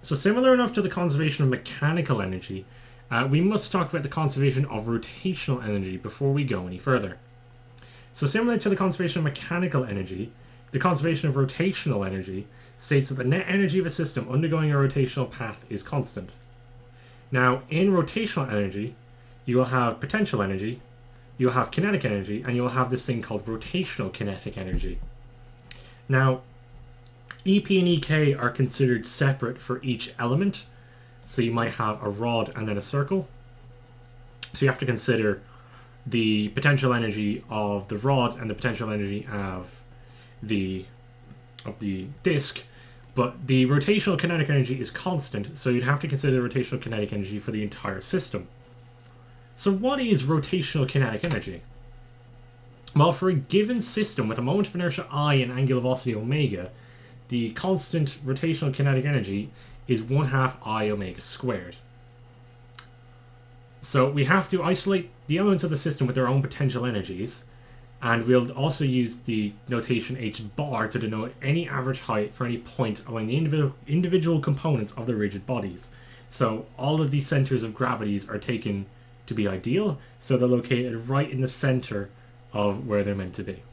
So similar enough to the conservation of mechanical energy, we must talk about the conservation of rotational energy before we go any further. So similar to the conservation of mechanical energy, the conservation of rotational energy states that the net energy of a system undergoing a rotational path is constant. Now, in rotational energy, you will have potential energy, you'll have kinetic energy, and you'll have this thing called rotational kinetic energy. Now, EP and EK are considered separate for each element. So you might have a rod and then a circle. So you have to consider the potential energy of the rod and the potential energy of the disc, but the rotational kinetic energy is constant, so you'd have to consider the rotational kinetic energy for the entire system. So what is rotational kinetic energy? Well, for a given system with a moment of inertia I and angular velocity omega, the constant rotational kinetic energy is 1/2 I omega squared. So we have to isolate the elements of the system with their own potential energies, and we'll also use the notation h bar to denote any average height for any point along the individual components of the rigid bodies. So all of these centers of gravities are taken to be ideal, so they're located right in the center of where they're meant to be.